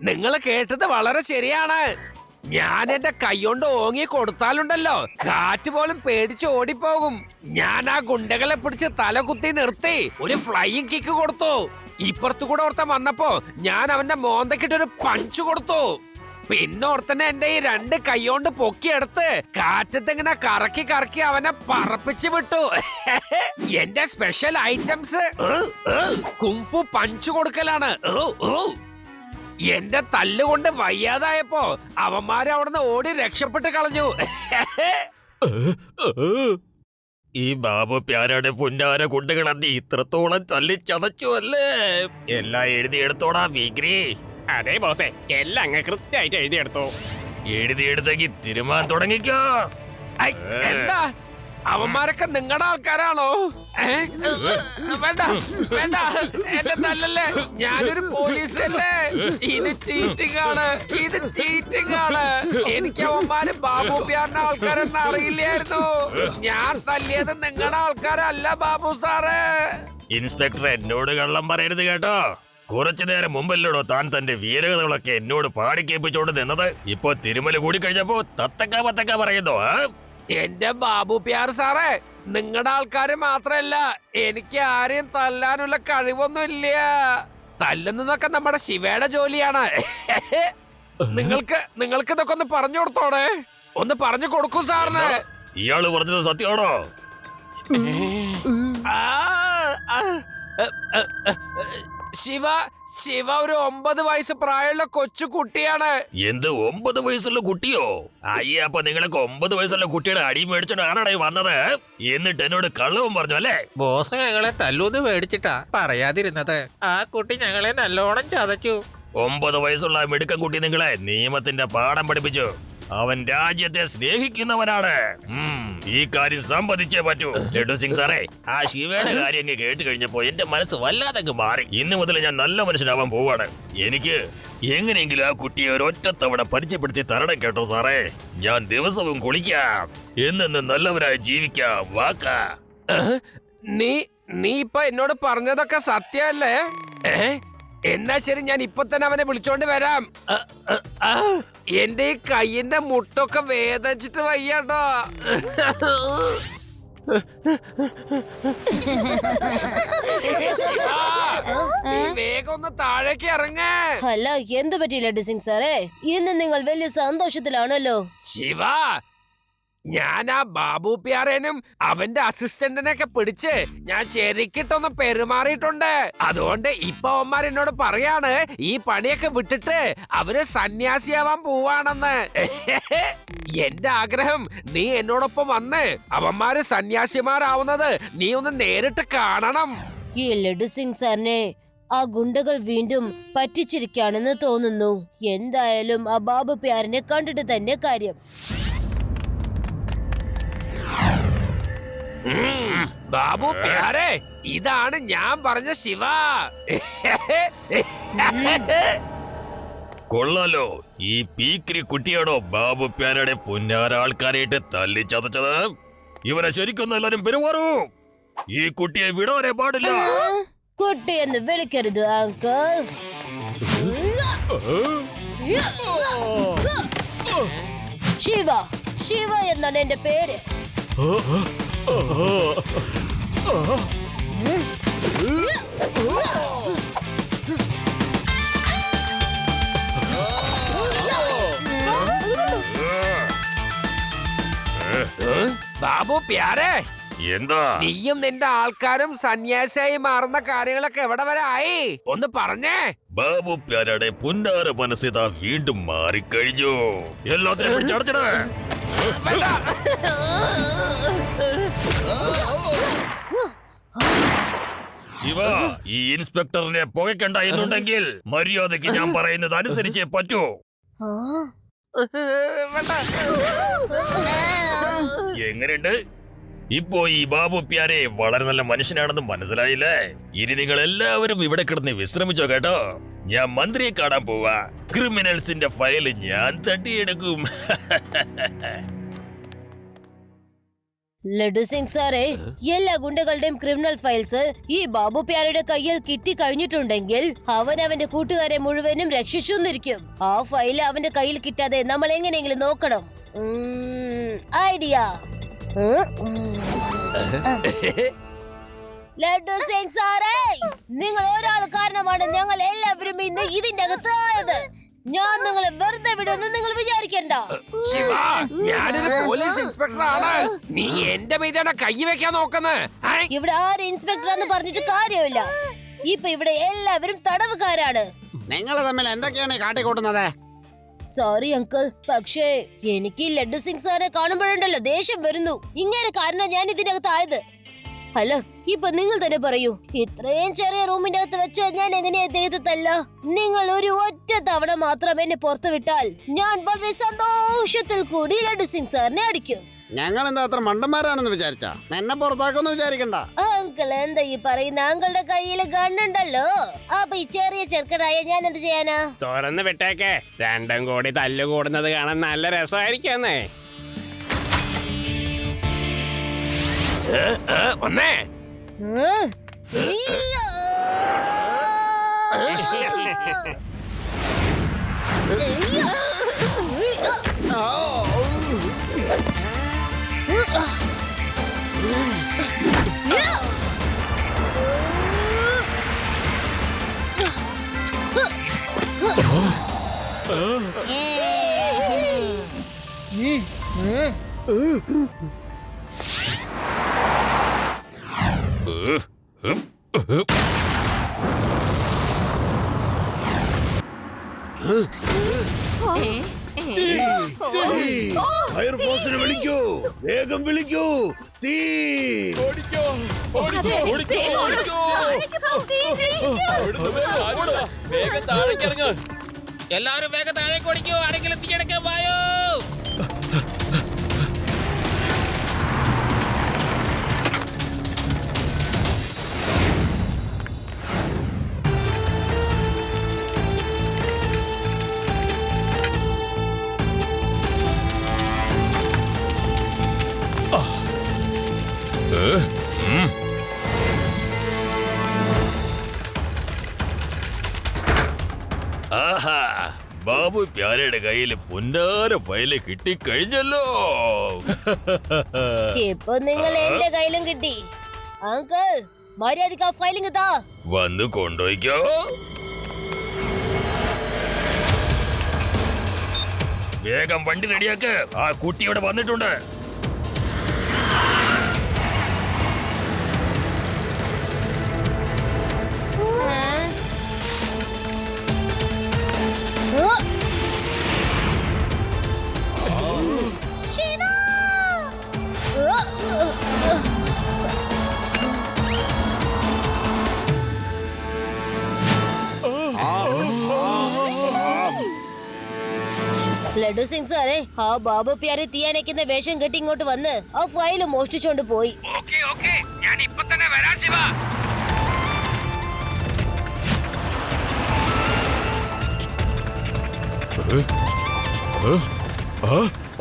നിങ്ങൾ കേട്ടത് വളരെ ശരിയാണ്. ഞാൻ എന്റെ കൈകൊണ്ട് ഓങ്ങി കൊടുത്താലുണ്ടല്ലോ കാറ്റ് പോലും പേടിച്ച് ഓടിപ്പോകും. ഞാൻ ആ ഗുണ്ടകളെ പിടിച്ച് തല കുത്തി നിർത്തി ഒരു ഫ്ലൈയിങ് കിക്ക് കൊടുത്തു. ഇപ്പുറത്തു കൂടെ ഓർത്തൻ വന്നപ്പോ ഞാൻ അവന്റെ മോന്തക്കിട്ടൊരു പഞ്ച് കൊടുത്തു. പിന്നെ ഓർത്തന്നെ എന്റെ ഈ രണ്ട് കൈകൊണ്ട് പൊക്കിയെടുത്ത് കാറ്റത്തിങ്ങനെ കറക്കി കറക്കി അവനെ പറപ്പിച്ചു വിട്ടു. എന്റെ സ്പെഷ്യൽ ഐറ്റംസ് കുംഫു പഞ്ച് കൊടുക്കലാണ്. എന്റെ തല്ലുകൊണ്ട് വയ്യാതായപ്പോ അവന്മാര് അവിടുന്ന് ഓടി രക്ഷപ്പെട്ട് കളഞ്ഞു. ഈ ബാബു പ്യാരയുടെ പുന്നാര കുണ്ടുകൾ അന്ന് ഇത്രത്തോളം തല്ലി ചതച്ചു അല്ലേ? എല്ലാം എഴുതിയെടുത്തോടാ വിഗ്രി. അതെ ബോസേ, എല്ലാം അങ്ങ് കൃത്യമായിട്ട് എഴുതിയെടുത്തു. എഴുതിയെടുത്തെങ്കിൽ തിരുമാൻ തുടങ്ങിക്കോ. ഐ, എന്താ അവന്മാരൊക്കെ നിങ്ങളുടെ ആൾക്കാരാണോ? വേണ്ട വേണ്ട, എന്റെ തല്ലല്ലേ, ഞാനൊരു പോലീസല്ലേ. ഇത് ചീറ്റിംഗ് ആണ്, ഇത് ചീറ്റിംഗ് ആണ്. എനിക്ക് അവന്മാര് ബാബു പ്യാറിന്റെ ആൾക്കാരെന്ന് അറിയില്ലായിരുന്നു. ഞാൻ തല്ലിയത് നിങ്ങളുടെ ആൾക്കാരല്ല ബാബു സാറ്. ഇൻസ്പെക്ടർ എന്നോട് കള്ളം പറയരുത് കേട്ടോ. കുറച്ചു നേരം മുമ്പല്ലോടോ താൻ തന്റെ വീരകഥകളൊക്കെ എന്നോട് പാടിക്കേപ്പിച്ചോണ്ട് നിന്നത്. ഇപ്പൊ തിരുമല കൂടി കഴിഞ്ഞപ്പോ തത്തക്ക പത്തക്ക പറയുന്നോ? എന്റെ ബാബു പ്യാർ സാറേ, നിങ്ങളുടെ ആൾക്കാര് മാത്രല്ല, എനിക്ക് ആരെയും തല്ലാനുള്ള കഴിവൊന്നും ഇല്ല. തല്ലുന്നതൊക്കെ നമ്മുടെ ശിവയുടെ ജോലിയാണ്. നിങ്ങൾക്ക് ഇതൊക്കെ ഒന്ന് പറഞ്ഞു കൊടുത്തോടെ, ഒന്ന് പറഞ്ഞു കൊടുക്കൂ സാറിന്. ഇയാള് പറഞ്ഞത് സത്യമാണോ? ശിവ ഒരു 9 വയസ്സ് പ്രായമുള്ള കൊച്ചു കുട്ടിയാണ്. എന്ത് 9 വയസ്സുള്ള കുട്ടിയോ? അയ്യ, അപ്പൊ നിങ്ങളൊക്കെ 9 വയസ്സുള്ള കുട്ടിയുടെ അടി മേടിച്ചോണ്ട് ആരാടായി വന്നത്? എന്നിട്ട് എന്നോട് കള്ളവും പറഞ്ഞു അല്ലേ? ബോസ് ഞങ്ങളെ തല്ലൂന്ന് മേടിച്ചിട്ടാ പറയാതിരുന്നത്. ആ കുട്ടി ഞങ്ങളെ നല്ലോണം ചതച്ചു. 9 വയസ്സുള്ള മിടുക്കൻ കുട്ടി നിങ്ങളെ നിയമത്തിന്റെ പാഠം പഠിപ്പിച്ചു. അവൻ രാജ്യത്തെ സ്നേഹിക്കുന്നവനാണ്. ഈ കാര്യം സമ്മതിച്ചേ പറ്റൂ. ലഡു സിംഗ് സാറേ, ആ ശിവയുടെ കാര്യം അങ്ങ് കേട്ട് കഴിഞ്ഞപ്പോ എന്റെ മനസ്സ് വല്ലാതെ അങ്ങ് മാറി. ഇന്നു മുതൽ ഞാൻ നല്ല മനുഷ്യനാവാൻ പോവാണ്. എനിക്ക് എങ്ങനെയെങ്കിലും ആ കുട്ടിയെ ഒരൊറ്റ തവണ പരിചയപ്പെടുത്തി തരണം കേട്ടോ സാറേ. ഞാൻ ദിവസവും കുളിക്കാം, എന്നെന്ന് നല്ലവരായി ജീവിക്കാം. വാക്കാ. നീ ഇപ്പൊ എന്നോട് പറഞ്ഞതൊക്കെ സത്യമല്ലേ? എന്നാ ശരി, ഞാൻ ഇപ്പൊ തന്നെ അവനെ വിളിച്ചോണ്ട് വരാം. എന്റെ ഈ കയ്യിന്റെ മുട്ടൊക്കെ വേദനിച്ചിട്ട് വയ്യാട്ടോ. വേഗം ഒന്ന് താഴേക്ക് ഇറങ്ങ. അല്ല, എന്ത് പറ്റി ലഡു സിംഗ് സാറേ? ഇന്ന് നിങ്ങൾ വലിയ സന്തോഷത്തിലാണല്ലോ. ശിവ, ഞാൻ ആ ബാബു പ്യാരേനും അവന്റെ അസിസ്റ്റന്റിനെയൊക്കെ പിടിച്ച് ഞാൻ ശരിക്കിട്ടൊന്ന് പെരുമാറിയിട്ടുണ്ട്. അതുകൊണ്ട് ഇപ്പൊ അവന്മാർ എന്നോട് പറയാണ് ഈ പണിയൊക്കെ വിട്ടിട്ട് അവര് സന്യാസിയാവാൻ പോവാണെന്ന്. എന്റെ ആഗ്രഹം നീ എന്നോടൊപ്പം വന്ന് അവന്മാര് സന്യാസിമാരാവുന്നത് നീ ഒന്ന് നേരിട്ട് കാണണം. ഈ ലഡു സിംഗ് സാറിനെ ആ ഗുണ്ടകൾ വീണ്ടും പറ്റിച്ചിരിക്കാണെന്ന് തോന്നുന്നു. എന്തായാലും ആ ബാബു പ്യാരിനെ കണ്ടിട്ട് തന്നെ കാര്യം. ബാബു പ്യാരെ, ഇതാണ് ഞാൻ പറഞ്ഞ ശിവ. കൊള്ളാലോ, ഈ പീക്രി കുട്ടിയാണോ ബാബു പ്യാരയുടെ പുന്നാര ആൾക്കാരായിട്ട് തല്ലിച്ചതച്ചത്? ഇവനെ ശരിക്കൊന്നും എല്ലാരും പെരുമാറൂ. ഈ കുട്ടിയെ വിടാനേ പാടില്ല. കുട്ടിയെന്ന് വിളിക്കരുത് അങ്കിൾ. ശിവ, ശിവ എന്നാണ് എന്റെ പേര്. ബാബു പ്യാരെ, എന്താ? നീയും നിന്റെ ആൾക്കാരും സന്യാസിയായി മാറുന്ന കാര്യങ്ങളൊക്കെ എവിടെ വരെ ആയി? ഒന്ന് പറഞ്ഞേ. ബാബു പ്യാരയുടെ പുന്നാര മനസ്സിതാ വീണ്ടും മാറിക്കഴിഞ്ഞു. എല്ലാത്തിനും പിടിച്ചടച്ചടേ. ശിവ, ഈ ഇൻസ്പെക്ടറിനെ പുകയ്ക്കണ്ട എന്നുണ്ടെങ്കിൽ മര്യാദയ്ക്ക് ഞാൻ പറയുന്നത് അനുസരിച്ചേ പറ്റൂ. എങ്ങനെയുണ്ട് ഇപ്പോ ഈ ബാബു പ്യാരെ? വളരെ നല്ല മനുഷ്യനാണെന്ന് മനസ്സിലായില്ലേ? ഇനി നിങ്ങൾ എല്ലാവരും ഇവിടെ കിടന്ന് വിശ്രമിച്ചോ കേട്ടോ. ഞാൻ മന്ത്രിയെ കാണാൻ പോവാ. ക്രിമിനൽസിന്റെ ഫയൽ ഞാൻ തട്ടിയെടുക്കും. ലഡു സിംഗ് സാറേ, എല്ലാ ഗുണ്ടകളുടെയും ക്രിമിനൽ ഫയൽസ് ഈ ബാബു പ്യാരയുടെ കയ്യിൽ കിട്ടി കഴിഞ്ഞിട്ടുണ്ടെങ്കിൽ അവൻ അവന്റെ കൂട്ടുകാരെ മുഴുവനും രക്ഷിച്ചുന്നിരിക്കും. ആ ഫയൽ അവന്റെ കയ്യിൽ കിട്ടാതെ നമ്മൾ എങ്ങനെയെങ്കിലും നോക്കണം. ഐഡിയ. ലഡു സിംഗ് സാറേ, നിങ്ങൾ ഒരാൾ കാരണമാണ് ഞങ്ങൾ എല്ലാവരും ഇന്ന് ഇതിന്റെ അകത്ത് ആയത്. ഞാൻ നിങ്ങളെ വെറുതെ വിടുമെന്ന് നിങ്ങൾ വിചാരിക്കണ്ട. ശിവ, ഞാനൊരു പോലീസ് ഇൻസ്പെക്ടറാണ്. നീ എന്റെ മീതാണ് കൈ വെക്കാൻ നോക്കുന്നത്. ഇവിടെ ആര് ഇൻസ്പെക്ടർ എന്ന് പറഞ്ഞിട്ട് കാര്യമില്ല. ഇപ്പൊ ഇവിടെ എല്ലാവരും തടവുകാരാണ്. നിങ്ങൾ തമ്മിൽ എന്തൊക്കെയാണ് കാട്ടിക്കൂട്ടുന്നത്? സോറി അങ്കിൾ, പക്ഷേ എനിക്ക് ലഡു സിംഗ് സാറെ കാണുമ്പോഴുണ്ടല്ലോ ദേഷ്യം വരുന്നു. ഇങ്ങനെ കാരണം ഞാൻ ഇതിനകത്ത് ആയത്. അല്ല, ഇപ്പൊ നിങ്ങൾ തന്നെ പറയൂ, ഇത്രയും ചെറിയ റൂമിന്റെ അകത്ത് വെച്ച് ഞാൻ എങ്ങനെയാ ഇദ്ദേഹത്തല്ല? നിങ്ങൾ ഒരു ഒറ്റ തവണ മാത്രം എന്നെ പുറത്തു വിട്ടാൽ ഞാൻ വളരെ സന്തോഷത്തിൽ കൂടി ലഡു സിംഗ് സാറിനെ അടിക്കും. ഞങ്ങൾ എന്താ അത്ര മണ്ടന്മാരാണെന്ന് വിചാരിച്ചാ? എന്നെ പുറത്താക്കൊന്നും വിചാരിക്കണ്ട. അങ്കിൾ എന്താ ഈ പറയുന്ന? അങ്കിളുടെ കയ്യില് ഗണ്ണുണ്ടല്ലോ. അപ്പൊ ഈ ചെറിയ ചെറുക്കനായ ഞാൻ എന്ത് ചെയ്യാനാ? തുറന്ന് വിട്ടേക്കെ, രണ്ടും കൂടി തല്ലുകൂടുന്നത് കാണാൻ നല്ല രസമായിരിക്കുന്നേ. ഒന്നേ ഫയർഫോഴ്സിനെ വിളിക്കൂ, വേഗം വിളിക്കൂ. തീ! എല്ലാവരും വേഗം താഴേക്ക് ഓടിക്കോ, ആരെങ്കിലും തീയടക്കാൻ വായോ. ആഹാ, ബാബു പ്യാരയുടെ കയ്യിൽ പൊന്നാര ഫയല് കിട്ടിക്കഴിഞ്ഞല്ലോ. ഇപ്പൊ നിങ്ങൾ എന്റെ കയ്യിലും കിട്ടി. അങ്കിൾ, മര്യാദക്ക് ആ ഫയലിംഗ് താ. വന്ന് കൊണ്ടുപോയിക്കോ. വേഗം വണ്ടി റെഡിയാക്ക്, ആ കുട്ടി ഇവിടെ വന്നിട്ടുണ്ട്. ലഡു സിംഗ് സാറേ, ആ ബാബു പ്യാരെ തീയാനയ്ക്കുന്ന വേഷം കെട്ടി ഇങ്ങോട്ട് വന്ന് ആ ഫയല് മോഷ്ടിച്ചോണ്ട് പോയി. ഞാൻ ഇപ്പൊ തന്നെ വരാം ശിവ.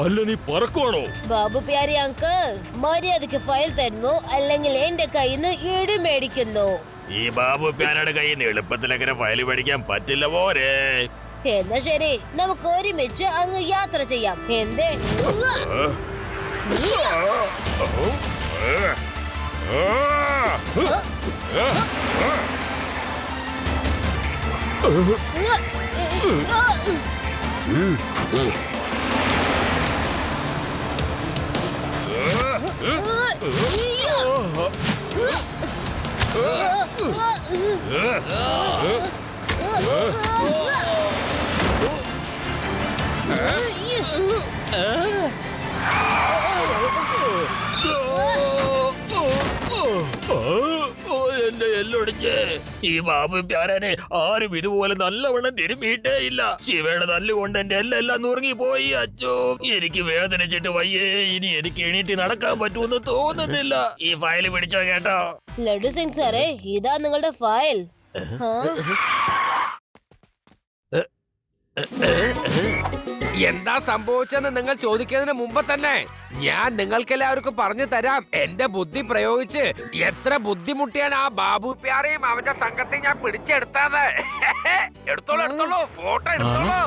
അല്ല, നീ പറക്കുവാണോ? ബാബു പ്യാരി അങ്കിൾ, മര്യാദക്ക് ഫയൽ തരുന്നു, അല്ലെങ്കിൽ എന്റെ കയ്യിൽ നിന്ന് ഇടി മേടിക്കുന്നു. ഈ ബാബു പ്യാരയുടെ കയ്യിൽ നിന്ന് എളുപ്പത്തിലങ്ങനെ ഫയല് മേടിക്കാൻ പറ്റില്ല പോരെ. എന്നാ ശരി, നമുക്ക് ഒരുമിച്ച് അങ്ങ് യാത്ര ചെയ്യാം. എന്തേ? എന്റെ എല്ലൊടിഞ്ഞ്. ഈ ബാബു പ്യാരനെ ആരും ഇതുപോലെ നല്ലവണ്ണം തിരുമ്മിയിട്ടേ ഇല്ല. ശിവയുടെ തല്ലുകൊണ്ട് എന്റെ എല്ലാം നുറുങ്ങി പോയി. അച്ചോ, എനിക്ക് വേദനിച്ചിട്ട് വയ്യേ. ഇനി എനിക്ക് എണീറ്റ് നടക്കാൻ പറ്റുമെന്ന് തോന്നുന്നില്ല. ഈ ഫയൽ പിടിച്ചോ കേട്ടോ. ലഡു സിംഗ് സാറേ, ഇതാ നിങ്ങളുടെ ഫയൽ. എന്താ സംഭവിച്ചെന്ന് നിങ്ങൾ ചോദിക്കുന്നതിന് മുമ്പ് തന്നെ ഞാൻ നിങ്ങൾക്കെല്ലാവർക്കും പറഞ്ഞു തരാം. എന്റെ ബുദ്ധി പ്രയോഗിച്ച് എത്ര ബുദ്ധിമുട്ടിയാണ് ആ ബാബു പ്യാരെയും അവന്റെ സംഘത്തെ ഞാൻ പിടിച്ചെടുത്തത്. എടുത്തോളൂ ഫോട്ടോ എടുത്തോളൂ.